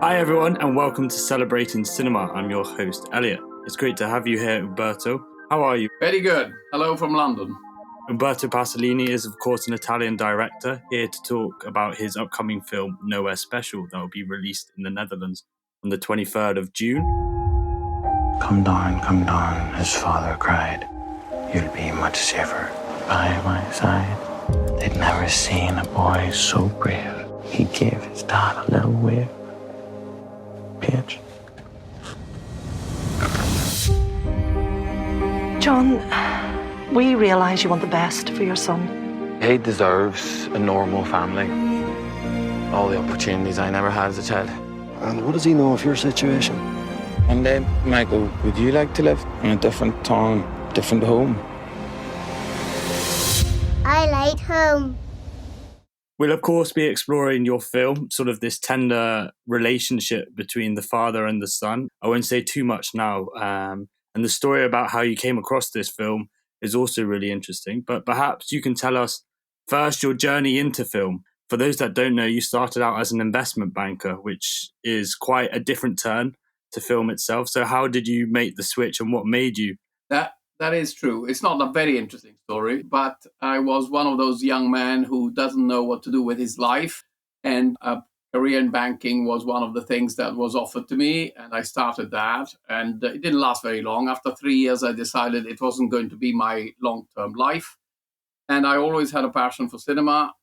Hi everyone and welcome to Celebrating Cinema. I'm your host Elliot. It's great to have you here, Uberto. How are you? Very good. Hello from London. Uberto Pasolini is of course an Italian director here to talk about his upcoming film Nowhere Special that will be released in the Netherlands on the 23rd of June. Come down, his father cried. You'll be much safer by my side. They'd never seen a boy so brave. He gave his dad a little wave. Pitch. John, we realise you want the best for your son. He deserves a normal family. All the opportunities I never had as a child. And what does he know of your situation? One day, Michael, would you like to live in a different town, different home? I like home. We'll of course be exploring your film, sort of this tender relationship between the father and the son. I won't say too much now. And the story about how you came across this film is also really interesting. But perhaps you can tell us first your journey into film. For those that don't know, you started out as an investment banker, which is quite a different turn to film itself. So how did you make the switch and what made you? That is true. It's not a very interesting story, but I was one of those young men who doesn't know what to do with his life. And a career in banking was one of the things that was offered to me. And I started that. And it didn't last very long. After 3 years, I decided it wasn't going to be my long-term life. And I always had a passion for cinema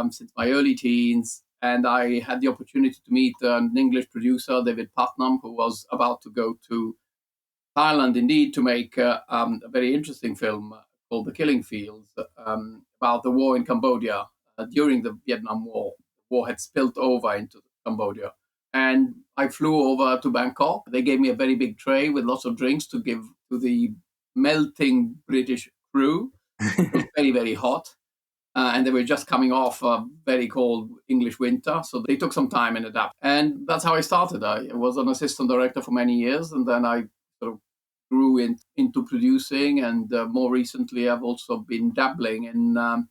since my early teens. And I had the opportunity to meet an English producer, David Putnam, who was about to go to Thailand, indeed, to make a very interesting film called The Killing Fields about the war in Cambodia during the Vietnam War. The war had spilled over into Cambodia. And I flew over to Bangkok. They gave me a very big tray with lots of drinks to give to the melting British crew. It was very, very hot. And they were just coming off a very cold English winter. So they took some time in adapt. And that's how I started. I was an assistant director for many years. And then I sort of grew into producing. And more recently, I've also been dabbling in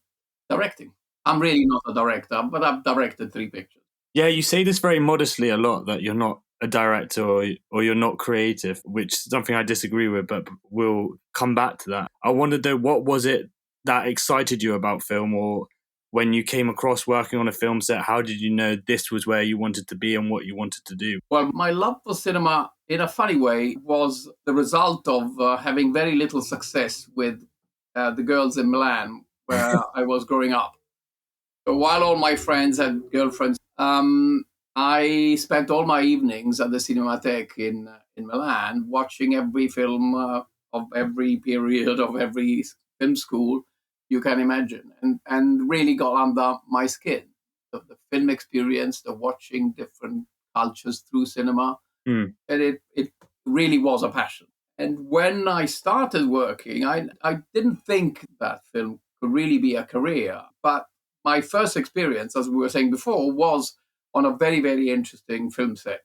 directing. I'm really not a director, but I've directed 3 pictures. Yeah, you say this very modestly a lot, that you're not a director or you're not creative, which is something I disagree with, but we'll come back to that. I wondered though, what was it that excited you about film, or when you came across working on a film set, how did you know this was where you wanted to be and what you wanted to do? Well, my love for cinema, in a funny way, was the result of having very little success with the girls in Milan, where I was growing up. So while all my friends had girlfriends, I spent all my evenings at the Cinematheque in Milan watching every film of every period of every film school you can imagine, and really got under my skin. The film experience, the watching different cultures through cinema, and it really was a passion. And when I started working, I didn't think that film could really be a career. But my first experience, as we were saying before, was on a very, very interesting film set.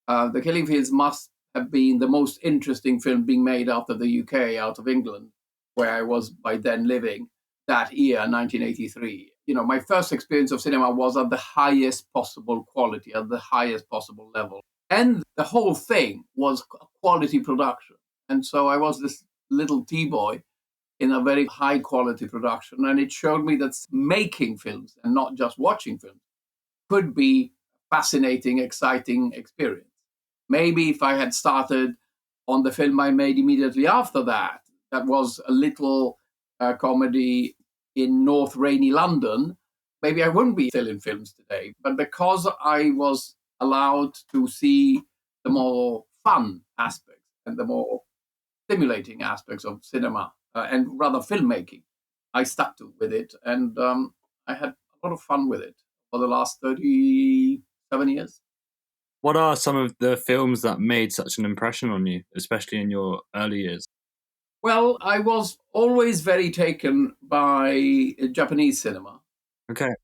The Killing Fields must have been the most interesting film being made out of the UK, out of England, where I was by then living that year, 1983. You know, my first experience of cinema was at the highest possible quality, at the highest possible level. And the whole thing was a quality production. And so I was this little T-boy in a very high quality production. And it showed me that making films and not just watching films could be a fascinating, exciting experience. Maybe if I had started on the film I made immediately after that, that was a little comedy in North rainy London, maybe I wouldn't be still in films today. But because I was allowed to see the more fun aspects and the more stimulating aspects of cinema and rather filmmaking, I stuck with it. And I had a lot of fun with it for the last 37 years. What are some of the films that made such an impression on you, especially in your early years? Well, I was always very taken by Japanese cinema. Okay.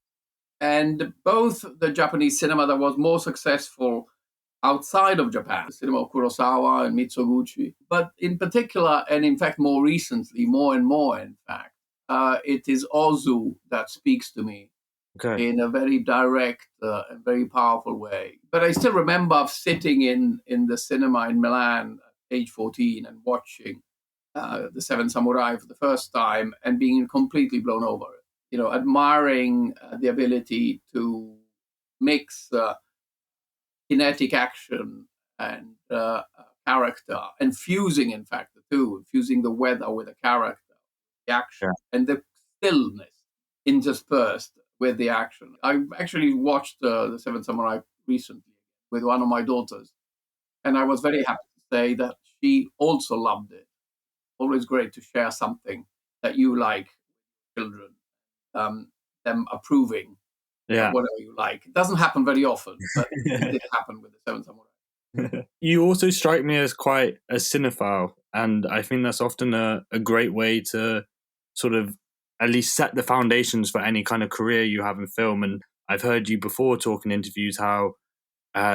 And both the Japanese cinema that was more successful outside of Japan, the cinema of Kurosawa and Mitsuguchi, but in particular, and in fact more recently, more and more in fact, it is Ozu that speaks to me. Okay. in a very direct and very powerful way. But I still remember sitting in the cinema in Milan at age 14 and watching The Seven Samurai for the first time and being completely blown over. Admiring the ability to mix kinetic action and character, and fusing, in fact, the two, fusing the weather with the character, the action, Yeah. and the stillness interspersed with the action. I actually watched The Seven Samurai recently with one of my daughters, and I was very happy to say that she also loved it. Always great to share something that you like, children, them approving Yeah. whatever you like. It doesn't happen very often, but it did happen with The Seven Samurai. You also strike me as quite a cinephile, and I think that's often a great way to sort of at least set the foundations for any kind of career you have in film. And I've heard you before talk in interviews how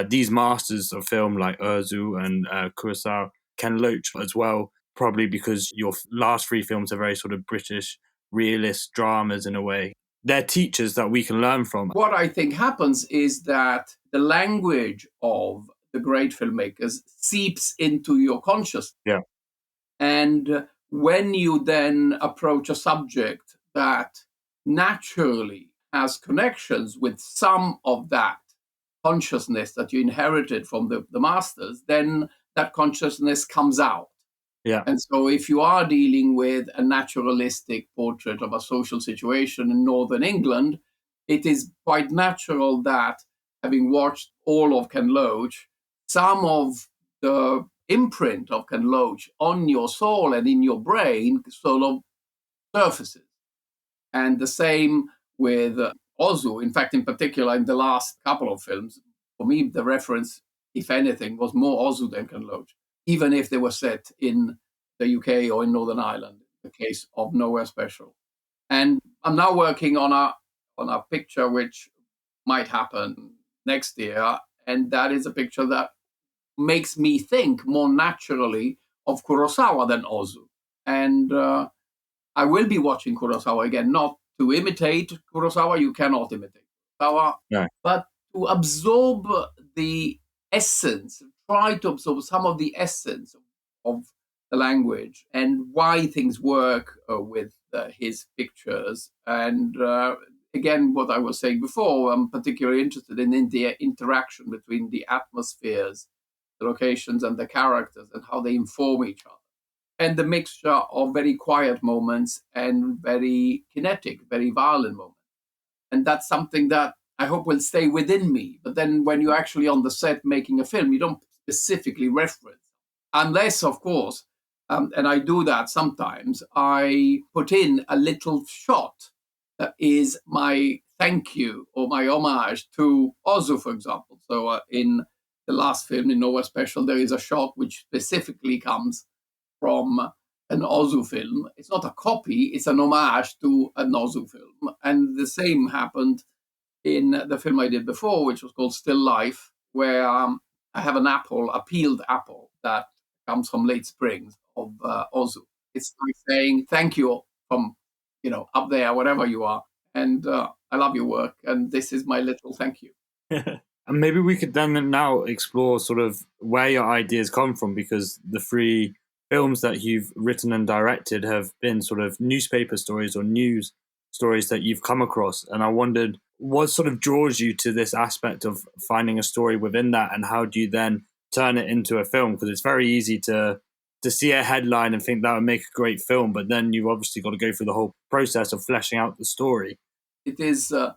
these masters of film like Ozu and Kurosawa, Ken Loach as well, probably because your last three films are very sort of British realist dramas in a way. They're teachers that we can learn from. What I think happens is that the language of the great filmmakers seeps into your consciousness. Yeah. And when you then approach a subject that naturally has connections with some of that consciousness that you inherited from the masters, then that consciousness comes out. Yeah. And so if you are dealing with a naturalistic portrait of a social situation in Northern England, it is quite natural that, having watched all of Ken Loach, some of the imprint of Ken Loach on your soul and in your brain sort of surfaces. And the same with Ozu. In fact, in particular, in the last couple of films, for me, the reference, if anything, was more Ozu than Ken Loach, even if they were set in the UK or in Northern Ireland, in the case of Nowhere Special. And I'm now working on a picture which might happen next year, and that is a picture that makes me think more naturally of Kurosawa than Ozu. And I will be watching Kurosawa again, not to imitate Kurosawa. You cannot imitate Kurosawa, No. but to absorb the essence, try to absorb some of the essence of the language and why things work with his pictures. And again, what I was saying before, I'm particularly interested in the interaction between the atmospheres, the locations, and the characters, and how they inform each other. And the mixture of very quiet moments and very kinetic, very violent moments. And that's something that I hope will stay within me. But then when you're actually on the set making a film, you don't specifically reference. Unless, of course, and I do that sometimes, I put in a little shot that is my thank you or my homage to Ozu, for example. So in the last film, in Nowhere Special, there is a shot which specifically comes from an Ozu film. It's not a copy, it's an homage to an Ozu film. And the same happened in the film I did before, which was called Still Life, where I have an apple, a peeled apple that comes from Late Springs of Ozu. It's like saying thank you from, up there, wherever you are. And I love your work. And this is my little thank you. And maybe we could then now explore sort of where your ideas come from, because the three films that you've written and directed have been sort of newspaper stories or news stories that you've come across. And I wondered what sort of draws you to this aspect of finding a story within that, and how do you then turn it into a film? Because it's very easy to see a headline and think that would make a great film, but then you've obviously got to go through the whole process of fleshing out the story. It is the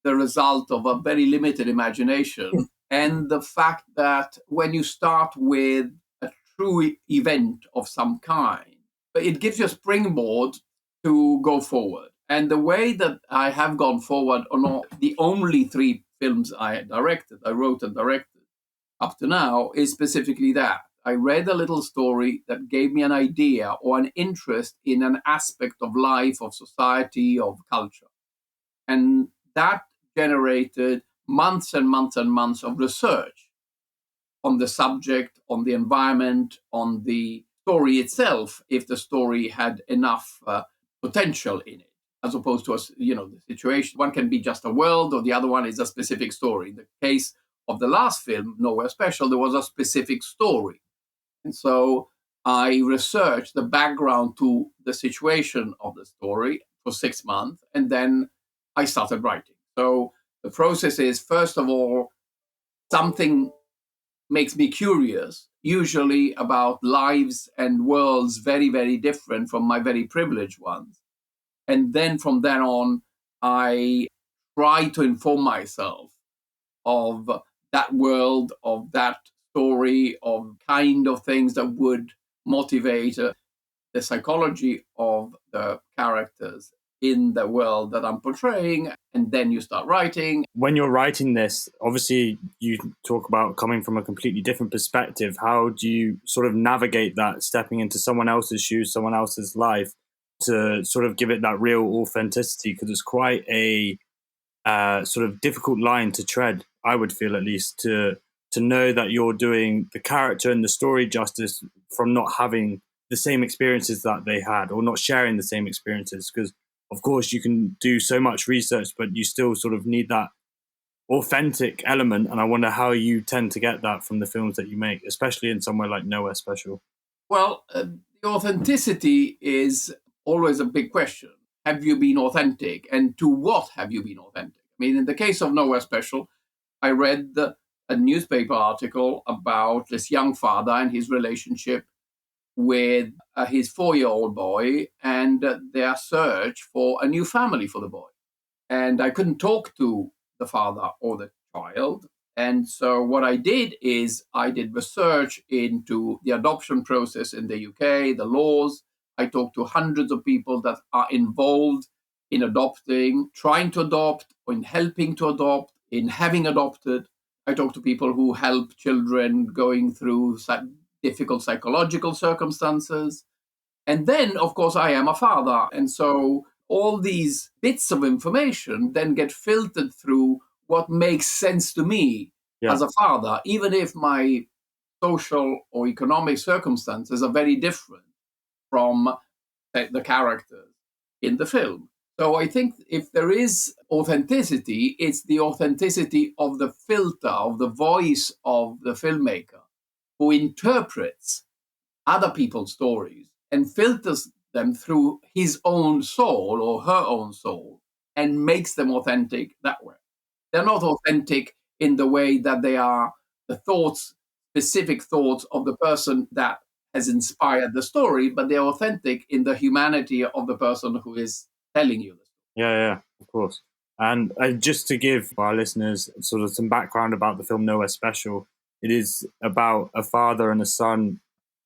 result of a very limited imagination and the fact that when you start with a true event of some kind, it gives you a springboard to go forward. And the way that I have gone forward on the only three films I wrote and directed up to now, is specifically that. I read a little story that gave me an idea or an interest in an aspect of life, of society, of culture. And that generated months and months and months of research on the subject, on the environment, on the story itself, if the story had enough potential in it. as opposed to the situation. One can be just a world, or the other one is a specific story. In the case of the last film, Nowhere Special, there was a specific story, and so I researched the background to the situation of the story for 6 months, and then I started writing. So the process is, first of all, something makes me curious, usually about lives and worlds very, very different from my very privileged ones. And then from then on, I try to inform myself of that world, of that story, of kind of things that would motivate the psychology of the characters in the world that I'm portraying. And then you start writing. When you're writing this, obviously you talk about coming from a completely different perspective. How do you sort of navigate that, stepping into someone else's shoes, someone else's life, to sort of give it that real authenticity? Because it's quite a sort of difficult line to tread, I would feel, at least, to know that you're doing the character and the story justice from not having the same experiences that they had, or not sharing the same experiences. Because of course you can do so much research, but you still sort of need that authentic element. And I wonder how you tend to get that from the films that you make, especially in somewhere like Nowhere Special. Well, the authenticity is always a big question. Have you been authentic? And to what have you been authentic? I mean, in the case of Nowhere Special, I read a newspaper article about this young father and his relationship with his 4-year-old boy, and their search for a new family for the boy. And I couldn't talk to the father or the child. And so what I did is I did research into the adoption process in the UK, the laws. I talked to hundreds of people that are involved in adopting, trying to adopt, or in helping to adopt, in having adopted. I talked to people who help children going through difficult psychological circumstances. And then, of course, I am a father. And so all these bits of information then get filtered through what makes sense to me as a father, even if my social or economic circumstances are very different from the characters in the film. So I think if there is authenticity, it's the authenticity of the filter, of the voice of the filmmaker, who interprets other people's stories and filters them through his own soul or her own soul and makes them authentic that way. They're not authentic in the way that they are the thoughts, specific thoughts of the person that has inspired the story, but they're authentic in the humanity of the person who is telling you this. Yeah, of course. And just to give our listeners sort of some background about the film Nowhere Special, it is about a father and a son.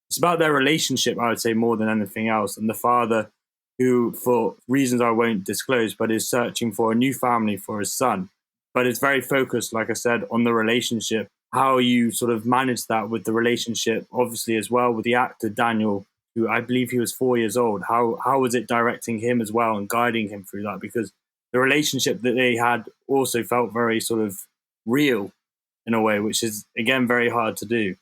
It's about their relationship, I would say, more than anything else. And the father, who, for reasons I won't disclose, but is searching for a new family for his son. But it's very focused, like I said, on the relationship, how you sort of manage that with the relationship, obviously, as well, with the actor Daniel, who I believe he was 4 years old. How was it directing him as well and guiding him through that? Because the relationship that they had also felt very sort of real in a way, which is, again, very hard to do.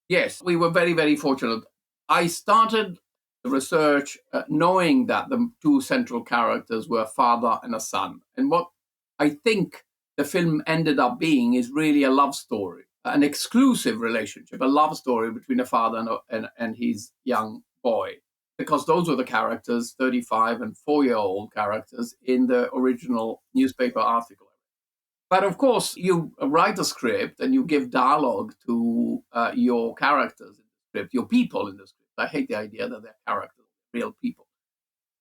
Yes, we were very, very fortunate. I started the research knowing that the two central characters were a father and a son. And what I think the film ended up being is really a love story, an exclusive relationship, a love story between a father and his young boy, because those were the characters, 35 and 4-year-old characters in the original newspaper article. But of course, you write a script and you give dialogue to your characters in the script, your people in the script. I hate the idea that they're characters, real people.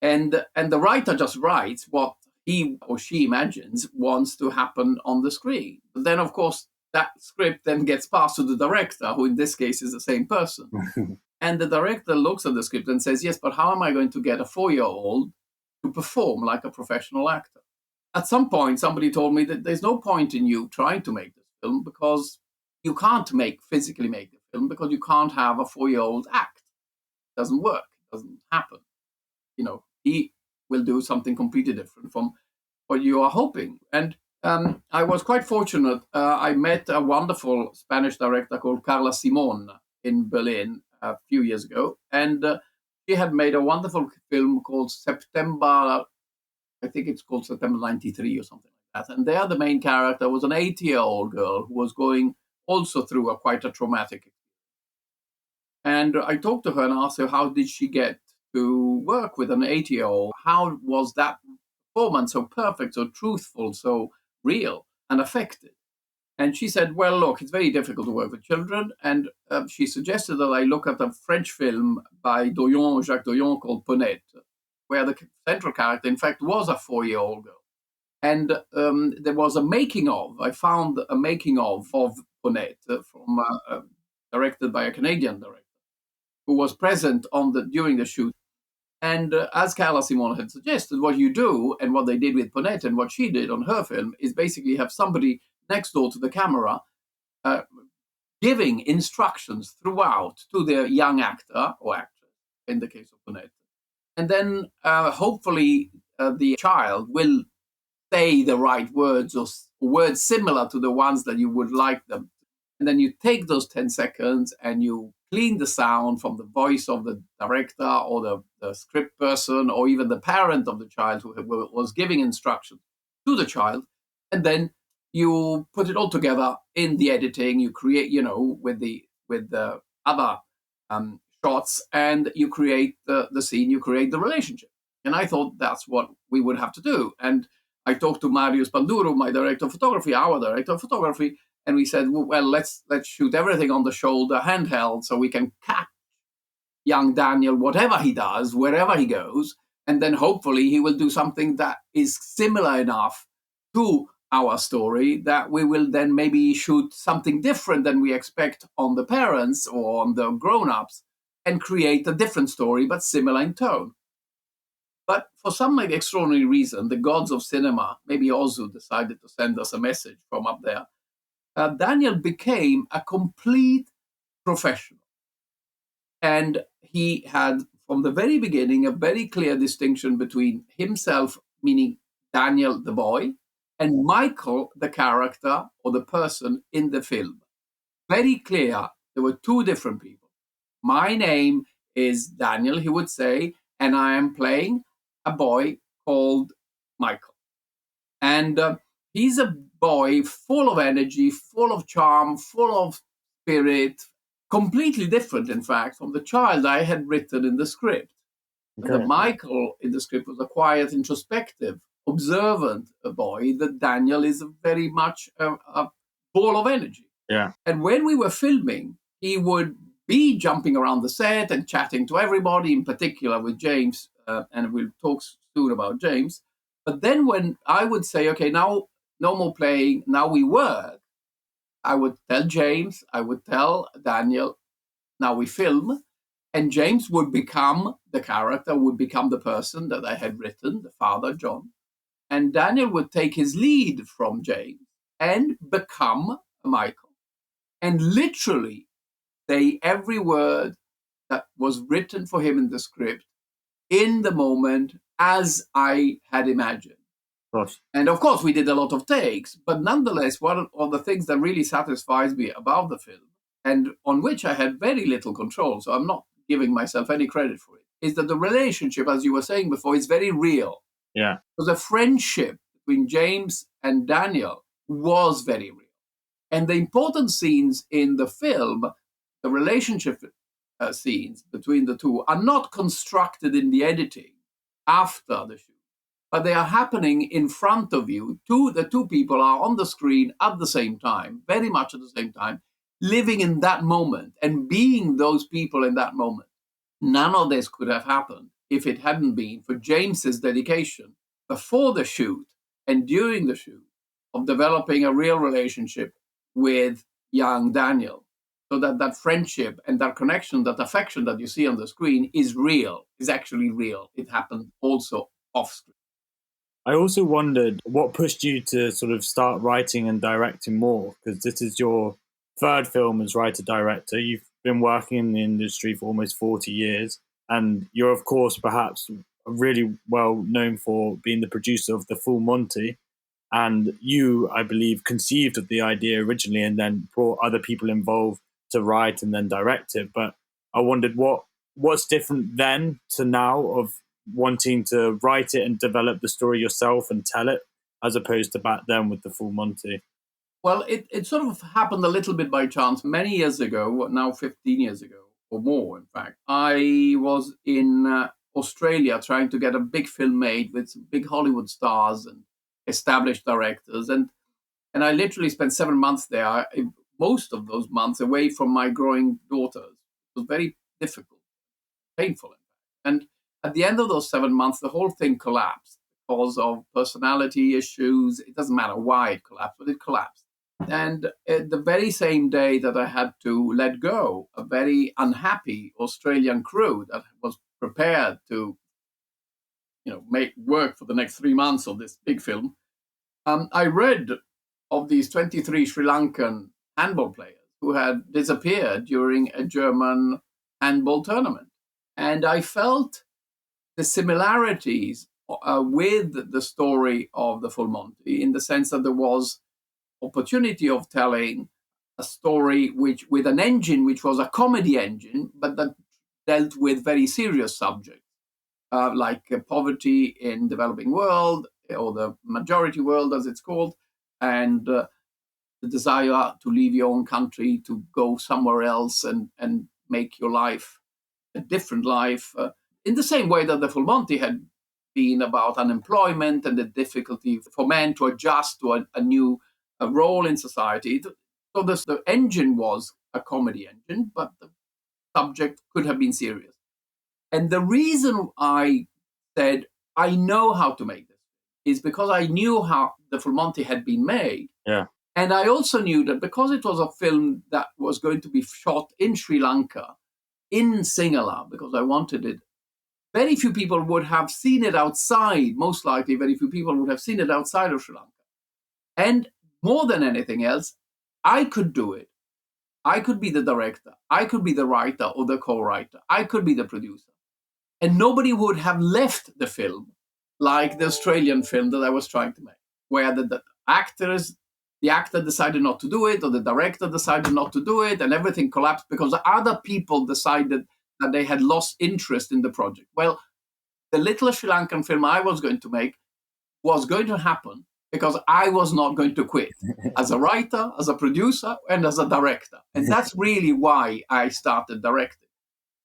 And the writer just writes what he or she imagines wants to happen on the screen. But then, of course, that script then gets passed to the director, who in this case is the same person. And the director looks at the script and says, yes, but how am I going to get a 4-year-old to perform like a professional actor? At some point, somebody told me that there's no point in you trying to make this film because you can't physically make the film because you can't have a 4-year-old act. It doesn't work. It doesn't happen. He will do something completely different from what you are hoping. And I was quite fortunate. I met a wonderful Spanish director called Carla Simon in Berlin a few years ago. And she had made a wonderful film called September I think it's called September 93 or something like that. And there the main character was an 8-year-old girl who was going also through quite a traumatic experience. And I talked to her and asked her, how did she get to work with an 8-year-old? How was that performance so perfect, so truthful, so real and affected? And she said, well, look, it's very difficult to work with children. And she suggested that I look at a French film by Jacques Doyon, called Ponette, where the central character, in fact, was a 4-year-old girl. And there was a making of. I found a making of Ponette directed by a Canadian director who was present during the shoot. And as Carla Simone had suggested, what you do and what they did with Ponette and what she did on her film is basically have somebody next door to the camera giving instructions throughout to the young actor or actress, in the case of Ponette. And then hopefully the child will say the right words or words similar to the ones that you would like them. And then you take those 10 seconds and you clean the sound from the voice of the director or the script person or even the parent of the child who was giving instructions to the child. And then you put it all together in the editing. You create, with the other shots, and you create the scene, you create the relationship. And I thought that's what we would have to do. And I talked to Marius Panduro, my director of photography, our director of photography, and we said, well, let's shoot everything on the shoulder, handheld, so we can catch young Daniel, whatever he does, wherever he goes, and then hopefully he will do something that is similar enough to our story that we will then maybe shoot something different than we expect on the parents or on the grown-ups and create a different story, but similar in tone. But for some extraordinary reason, the gods of cinema, maybe Ozu, decided to send us a message from up there. Daniel became a complete professional. And he had, from the very beginning, a very clear distinction between himself, meaning Daniel the boy, and Michael, the character or the person in the film. Very clear. There were two different people. My name is Daniel, he would say, and I am playing a boy called Michael. And he's a boy full of energy, full of charm, full of spirit, completely different, in fact, from the child I had written in the script. Okay. The Michael in the script was a quiet, introspective, observant boy. That Daniel is very much a ball of energy. Yeah. And when we were filming, he would be jumping around the set and chatting to everybody, in particular with James, and we'll talk soon about James. But then when I would say, okay, now no more playing, now we work, I would tell James, I would tell Daniel, now we film, and James would become the character, would become the person that I had written, the father, John. And Daniel would take his lead from James and become Michael. And literally say every word that was written for him in the script in the moment as I had imagined. And of course, we did a lot of takes, but nonetheless, one of the things that really satisfies me about the film, and on which I had very little control, so I'm not giving myself any credit for it, is that the relationship, as you were saying before, is very real. Yeah. So the friendship between James and Daniel was very real. And the important scenes in the film, the relationship scenes between the two, are not constructed in the editing after the shoot, but they are happening in front of you. The two people are on the screen at the same time, very much at the same time, living in that moment and being those people in that moment. None of this could have happened if it hadn't been for James's dedication before the shoot and during the shoot of developing a real relationship with young Daniel. So that friendship and that connection, that affection that you see on the screen is real, is actually real. It happened also off screen. I also wondered what pushed you to sort of start writing and directing more, because this is your third film as writer-director. You've been working in the industry for almost 40 years, and you're, of course, perhaps really well known for being the producer of The Full Monty. And you, I believe, conceived of the idea originally and then brought other people involved to write and then direct it. But I wondered what's different then to now of wanting to write it and develop the story yourself and tell it, as opposed to back then with the Full Monty? Well, it sort of happened a little bit by chance. Many years ago, now 15 years ago, or more, in fact, I was in Australia trying to get a big film made with some big Hollywood stars and established directors. And I literally spent 7 months there, most of those months away from my growing daughters. It was very difficult, painful, in fact. And at the end of those 7 months, the whole thing collapsed because of personality issues. It doesn't matter why it collapsed, but it collapsed. And the very same day that I had to let go a very unhappy Australian crew that was prepared to, make work for the next 3 months of this big film, I read of these 23 Sri Lankan handball players who had disappeared during a German handball tournament. And I felt the similarities with the story of the Full Monty, in the sense that there was opportunity of telling a story which with an engine which was a comedy engine, but that dealt with very serious subjects like poverty in developing world, or the majority world as it's called, and the desire to leave your own country to go somewhere else and make your life a different life, in the same way that the Full Monty had been about unemployment and the difficulty for men to adjust to a new role in society. So the engine was a comedy engine, but the subject could have been serious. And the reason I said, I know how to make this, is because I knew how the Full Monty had been made. Yeah. And I also knew that because it was a film that was going to be shot in Sri Lanka, in Sinhala, because I wanted it, very few people would have seen it outside. Most likely, very few people would have seen it outside of Sri Lanka. And more than anything else, I could do it. I could be the director. I could be the writer or the co-writer. I could be the producer. And nobody would have left the film like the Australian film that I was trying to make, where the actor decided not to do it, or the director decided not to do it, and everything collapsed because other people decided that they had lost interest in the project. Well, the little Sri Lankan film I was going to make was going to happen because I was not going to quit as a writer, as a producer, and as a director. And that's really why I started directing.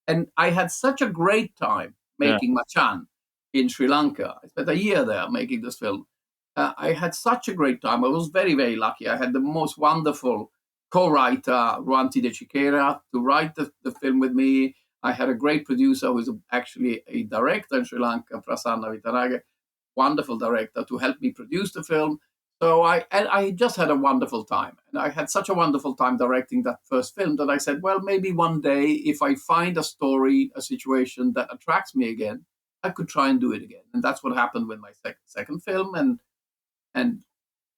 And I had such a great time making Machan in Sri Lanka. I spent a year there making this film. I had such a great time. I was very, very lucky. I had the most wonderful co-writer, Ruanti De Chiquera, to write the film with me. I had a great producer who is actually a director in Sri Lanka, Prasanna Vitarage, wonderful director, to help me produce the film. So I just had a wonderful time. And I had such a wonderful time directing that first film that I said, well, maybe one day if I find a story, a situation that attracts me again, I could try and do it again. And that's what happened with my second film. And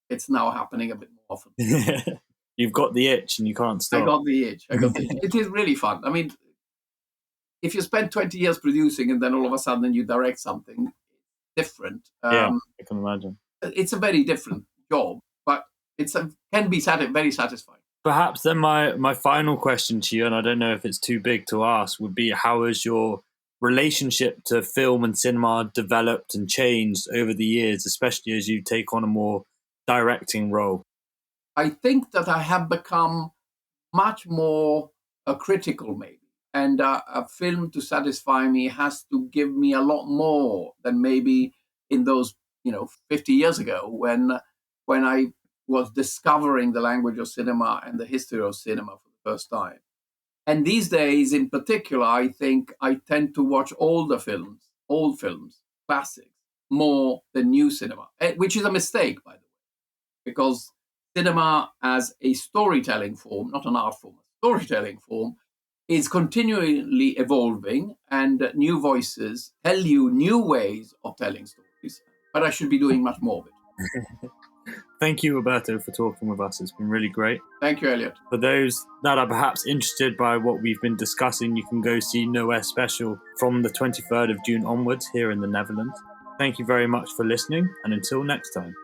it's now happening a bit more often. You've got the itch and you can't stop. I got the itch. It is really fun. I mean, if you spend 20 years producing and then all of a sudden you direct something different. I can imagine. It's a very different job, but can be very satisfying. Perhaps then my final question to you, and I don't know if it's too big to ask, would be, how has your relationship to film and cinema developed and changed over the years, especially as you take on a more directing role? I think that I have become much more critical, maybe. And a film to satisfy me has to give me a lot more than maybe in those 50 years ago when I was discovering the language of cinema and the history of cinema for the first time. And these days, in particular, I think I tend to watch old films, classics, more than new cinema, which is a mistake, by the way, because cinema as a storytelling form, not an art form, a storytelling form, is continually evolving, and new voices tell you new ways of telling stories. But I should be doing much more of it. Thank you, Uberto, for talking with us. It's been really great. Thank you, Elliot. For those that are perhaps interested by what we've been discussing, you can go see Nowhere Special from the 23rd of June onwards here in the Netherlands. Thank you very much for listening, and until next time.